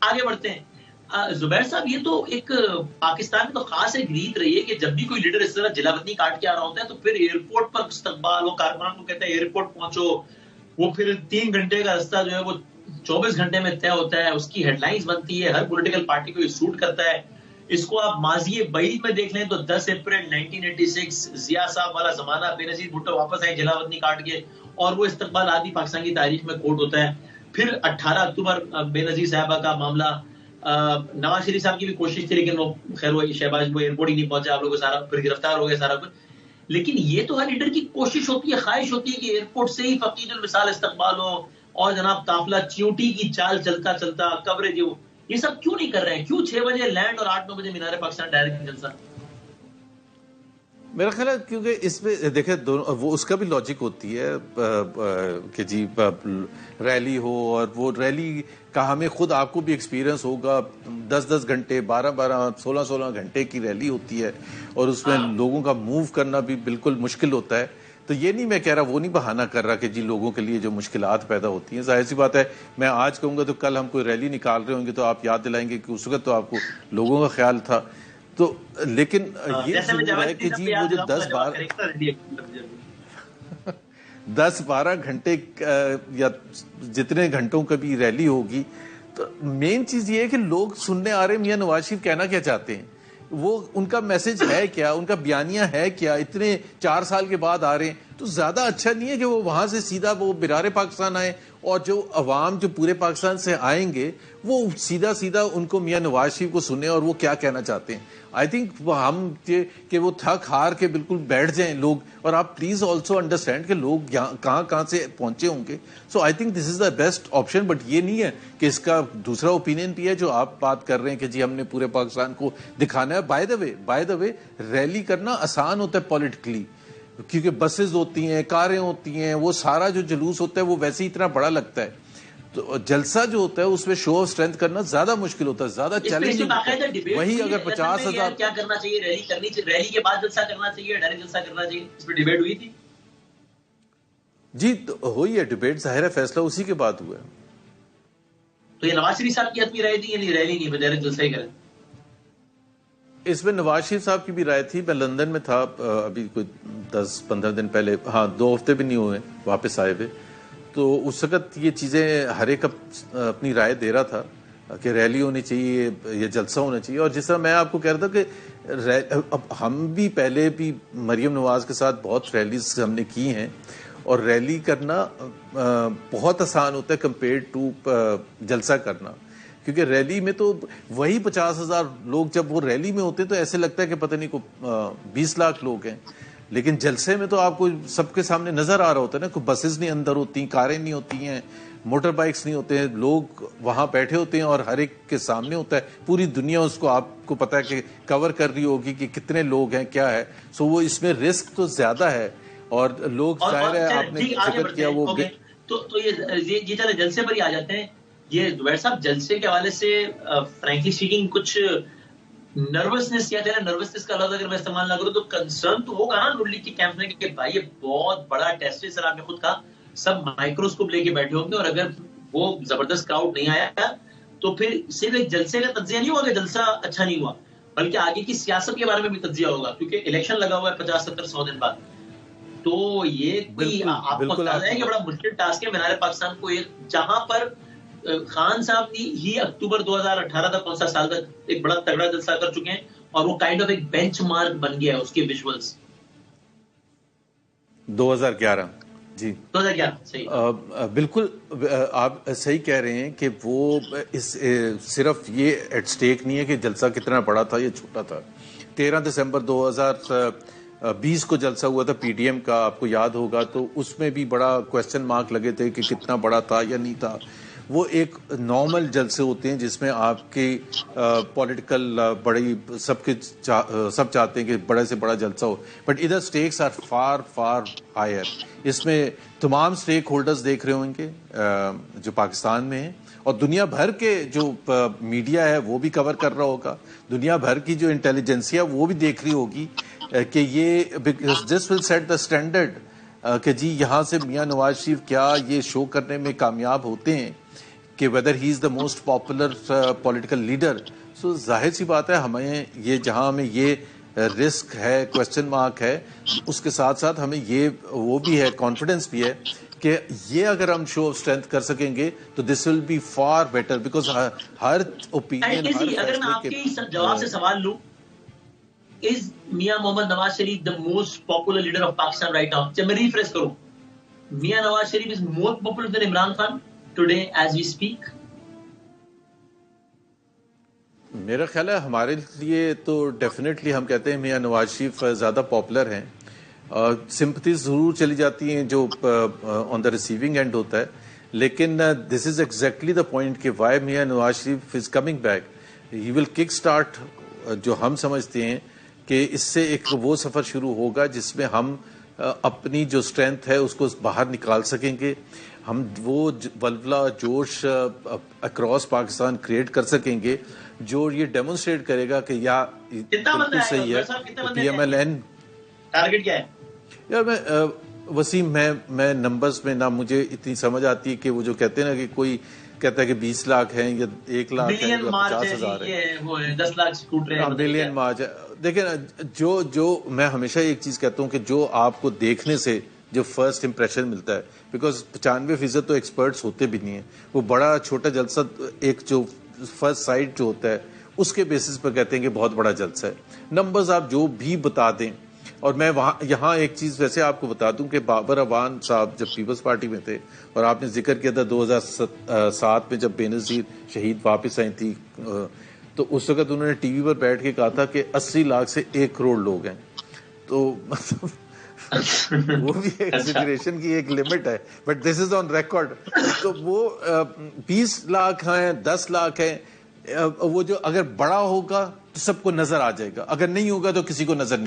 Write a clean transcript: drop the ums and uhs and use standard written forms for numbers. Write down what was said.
آگے بڑھتے ہیں. زبیر صاحب یہ تو ایک پاکستان میں تو خاص ایک ریت رہی ہے کہ جب بھی کوئی لیڈر اس طرح جلا وطنی کاٹ کے آ رہا ہوتا ہے تو پھر ایئرپورٹ پر استقبال, وہ کارکنان کو کہتا ہے ایئرپورٹ پہنچو, وہ پھر 3 گھنٹے کا رستہ جو ہے وہ 24 گھنٹے میں طے ہوتا ہے, اس کی ہیڈ لائنز بنتی ہے, ہر پولیٹیکل پارٹی کو یہ سوٹ کرتا ہے. اس کو آپ ماضی بعید میں دیکھ لیں تو 10 اپریل 1986 ضیاء صاحب والا زمانہ, بے نظیر بھٹو واپس آئے جلا وطنی کاٹ کے, اور وہ استقبال آدھی پاکستان کی تاریخ میں کوٹ ہوتا ہے. پھر 18 اکتوبر بے نظیر صاحبہ کا معاملہ, نواز شریف صاحب کی بھی کوشش تھی لیکن وہ خیر وہ شہباز وہ ایئرپورٹ ہی نہیں پہنچا, آپ لوگوں کو سارا پھر گرفتار ہو گئے سارا کچھ. لیکن یہ تو ہر لیڈر کی کوشش ہوتی ہے, خواہش ہوتی ہے کہ ایئرپورٹ سے ہی فقید المثال استقبال ہو, اور جناب قافلہ چیونٹی کی چال چلتا چلتا کوریج ہو. یہ سب کیوں نہیں کر رہے ہیں؟ کیوں 6 بجے لینڈ اور 8-9 بجے مینار پاکستان ڈائریکٹ جلسہ؟ میرا خیال ہے کیونکہ اس میں دیکھیں دونوں وہ اس کا بھی لاجک ہوتی ہے کہ جی ریلی ہو, اور وہ ریلی کا ہمیں خود آپ کو بھی ایکسپیرینس ہوگا, 10 گھنٹے 12 16 گھنٹے کی ریلی ہوتی ہے, اور اس میں لوگوں کا موو کرنا بھی بالکل مشکل ہوتا ہے. تو یہ نہیں میں کہہ رہا, وہ نہیں بہانہ کر رہا کہ جی لوگوں کے لیے جو مشکلات پیدا ہوتی ہیں, ظاہر سی بات ہے میں آج کہوں گا تو کل ہم کوئی ریلی نکال رہے ہوں گے تو آپ یاد دلائیں گے کہ اس وقت تو آپ کو لوگوں کا خیال تھا. تو لیکن یہ ضرور ہے کہ جی وہ جو 10-12 گھنٹے یا جتنے گھنٹوں کا بھی ریلی ہوگی, تو مین چیز یہ ہے کہ لوگ سننے آ رہے ہیں میاں نواز شریف کہنا کیا چاہتے ہیں, وہ ان کا میسج ہے کیا, ان کا بیانیہ ہے کیا, اتنے 4 سال کے بعد آ رہے ہیں. تو زیادہ اچھا نہیں ہے کہ وہ وہاں سے سیدھا وہ برار پاکستان آئے, اور جو عوام جو پورے پاکستان سے آئیں گے وہ سیدھا ان کو میاں نواز شریف کو سنیں اور وہ کیا کہنا چاہتے ہیں. آئی تھنک ہم کہ وہ تھک ہار کے بالکل بیٹھ جائیں لوگ, اور آپ پلیز آلسو انڈرسٹینڈ کہ لوگ کہاں سے پہنچے ہوں گے. So I think this is the best option. But یہ نہیں ہے کہ اس کا دوسرا اوپینین بھی ہے جو آپ بات کر رہے ہیں کہ جی ہم نے پورے پاکستان کو دکھانا ہے. بائی دا وے ریلی کرنا آسان ہوتا ہے پولیٹیکلی, کیونکہ بسز ہوتی ہیں, کاریں ہوتی ہیں, وہ سارا جو جلوس ہوتا ہے وہ ویسے ہی اتنا بڑا لگتا ہے. تو جلسہ جو ہوتا ہے اس میں شو آف اسٹرینتھ کرنا زیادہ مشکل ہوتا ہے, زیادہ چیلنجنگ ہوتا ہے. وہی اگر 50,000 کیا کرنا چاہیے, ریلی کرنی چاہیے, ریلی کے بعد جلسہ کرنا چاہیے, ڈائریکٹ جلسہ کرنا چاہیے, اس پہ ڈیبیٹ ہوئی تھی. جی ہوئی ہے ڈیبیٹ, ظاہر ہے فیصلہ اسی کے بعد ہوا ہے. تو یہ نواز شریف صاحب کی حتمی رائے تھی یعنی ریلی نہیں, ڈائریکٹ جلسہ ہی کریں؟ اس میں نواز شریف صاحب کی بھی رائے تھی. میں لندن میں تھا ابھی کوئی 10-15 دن پہلے, 2 ہفتے بھی نہیں ہوئے واپس آئے ہوئے. تو اس وقت یہ چیزیں ہر ایک اپنی رائے دے رہا تھا کہ ریلی ہونی چاہیے یا جلسہ ہونا چاہیے. اور جس طرح میں آپ کو کہہ رہا تھا کہ اب ہم بھی پہلے بھی مریم نواز کے ساتھ بہت ریلیز ہم نے کی ہیں, اور ریلی کرنا بہت آسان ہوتا ہے کمپیئر ٹو جلسہ کرنا. کیونکہ ریلی میں تو وہی 50,000 لوگ جب وہ ریلی میں ہوتے ہیں تو ایسے لگتا ہے کہ پتہ نہیں کو 20 لاکھ لوگ ہیں. لیکن جلسے میں تو آپ کو سب کے سامنے نظر آ رہا ہوتا ہے نا, کوئی بسز نہیں اندر ہوتی, کاریں نہیں ہوتی ہیں, موٹر بائکس نہیں ہوتے ہیں, لوگ وہاں بیٹھے ہوتے ہیں اور ہر ایک کے سامنے ہوتا ہے. پوری دنیا اس کو آپ کو پتا ہے کہ کور کر رہی ہوگی کہ کتنے لوگ ہیں کیا ہے. سو وہ اس میں رسک تو زیادہ ہے, اور لوگ ظاہر ہے آپ نے ذکر کیا وہ تو یہ چلے جلسے پر ہی آ جاتے ہیں. یہ زبیر صاحب جلسے کے حوالے سے فرینکلی اسپیکنگ کچھ نروسنس, یا نروسنس کا لفظ اگر میں استعمال نہ کروں تو کنسرن تو ہوگا نا نون لیگ کے کیمپ میں کہ بھائی یہ بہت بڑا ٹیسٹ ہے. سر آپ نے خود کہا سب مائکروسکوپ لے کے بیٹھے ہوں گے, اور اگر وہ زبردست کراؤڈ نہیں آیا تو پھر صرف ایک جلسے کا تجزیہ نہیں ہوا کہ جلسہ اچھا نہیں ہوا, بلکہ آگے کی سیاست کے بارے میں بھی تجزیہ ہوگا, کیونکہ الیکشن لگا ہوا ہے 50-70-100 دن بعد. تو یہ کوئی آپ کو اندازہ ہے کہ بڑا مشکل ٹاسک ہے مینار پاکستان کو, جہاں پر خان صاحب ہی اکتوبر 2018 تک 5 سال تک ایک بڑا تگڑا جلسہ کر چکے ہیں, اور وہ کائنڈ آف ایک بینچ مارک بن گیا ہے اس کے ویژولز. 2011 جی 2011 صحیح بالکل آپ صحیح کہہ رہے ہیں کہ وہ صرف یہ ایٹ سٹیک نہیں ہے کہ جلسہ کتنا بڑا تھا یا چھوٹا تھا. 13 دسمبر 2020 کو جلسہ ہوا تھا پی ڈی ایم کا, آپ کو یاد ہوگا, تو اس میں بھی بڑا کوسچن مارک لگے تھے کہ کتنا بڑا تھا یا نہیں تھا. وہ ایک نارمل جلسے ہوتے ہیں جس میں آپ کی پولیٹیکل بڑی سب چاہتے ہیں کہ بڑے سے بڑا جلسہ ہو, بٹ ادھر stakes are far far higher. اس میں تمام سٹیک ہولڈرز دیکھ رہے ہوں گے جو پاکستان میں ہیں, اور دنیا بھر کے جو میڈیا ہے وہ بھی کور کر رہا ہوگا, دنیا بھر کی جو انٹیلیجنسیا وہ بھی دیکھ رہی ہوگی کہ یہ دس ول سیٹ دا اسٹینڈرڈ کہ جی یہاں سے میاں نواز شریف کیا یہ شو کرنے میں کامیاب ہوتے ہیں کہ whether he is the most popular political leader. So ظاہر سی بات ہے ہمیں یہ جہاں ہمیں یہ رسک ہے, کوشچن مارک ہے, اس کے ساتھ ساتھ ہمیں یہ وہ بھی ہے, کانفیڈنس بھی ہے کہ یہ اگر ہم شو آف اسٹرینتھ کر سکیں گے تو this will be far better, because ہر اوپینین, اگر میں آپ کے جواب سے سوال لوں, is Mian Muhammad Nawaz Sharif the most popular leader of Pakistan right now? جب میں ریفریش کروں, Mian Nawaz Sharif is more popular than Imran Khan today as we speak? میرا خیال ہے ہمارے لیے تو ڈیفینیٹلی ہم کہتے ہیں میاں نواز شریف زیادہ پاپولر ہیں. سمپتھیز ضرور چلی جاتی ہیں جو آن دا ریسیونگ اینڈ ہوتا ہے, لیکن this is exactly the point کہ why Mian Nawaz Sharif is coming back. He will kick start, جو ہم سمجھتے ہیں کہ اس سے ایک وہ سفر شروع ہوگا جس میں ہم اپنی جو اسٹرینتھ ہے اس کو باہر نکال سکیں گے, ہم وہ ولولہ جوش اکراس پاکستان کریٹ کر سکیں گے جو یہ ڈیمونسٹریٹ کرے گا کہ یا بالکل صحیح ہے. P M L N target کیا ہے یار؟ میں وسیم, میں نمبرز میں نہ مجھے اتنی سمجھ آتی ہے کہ وہ جو کہتے ہیں نا کہ کوئی کہتا ہے کہ 20 لاکھ ہیں یا 1 لاکھ ہیں یا 50,000 ہیں, 10 لاکھ اسکوٹر ہیں, ملین مارچ ہے. دیکھیں جو میں ہمیشہ ایک چیز کہتا ہوں کہ جو آپ کو دیکھنے سے جو فرسٹ امپریشن ملتا ہے, بیکاز 95% تو ایکسپرٹس ہوتے بھی نہیں ہیں, وہ بڑا چھوٹا جلسہ ایک جو فرسٹ سائٹ جو ہوتا ہے اس کے بیسس پر کہتے ہیں کہ بہت بڑا جلسہ ہے. نمبرز آپ جو بھی بتا دیں, اور میں یہاں ایک چیز ویسے آپ کو بتا دوں کہ بابر اعوان صاحب جب پیپلز پارٹی میں تھے, اور آپ نے ذکر کیا تھا 2007 میں جب بے نظیر شہید واپس آئی تھی, تو اس وقت انہوں نے ٹی وی پر بیٹھ کے کہا تھا کہ 80 لاکھ سے 1 کروڑ لوگ ہیں. تو مطلب وہ بھی ایگزیجریشن کی ایک لمٹ ہے, but this is on record. تو وہ 20 لاکھ ہیں, 10 لاکھ ہیں, وہ جو اگر بڑا ہوگا تو سب کو نظر آ جائے گا, اگر نہیں ہوگا تو کسی کو نظر نہیں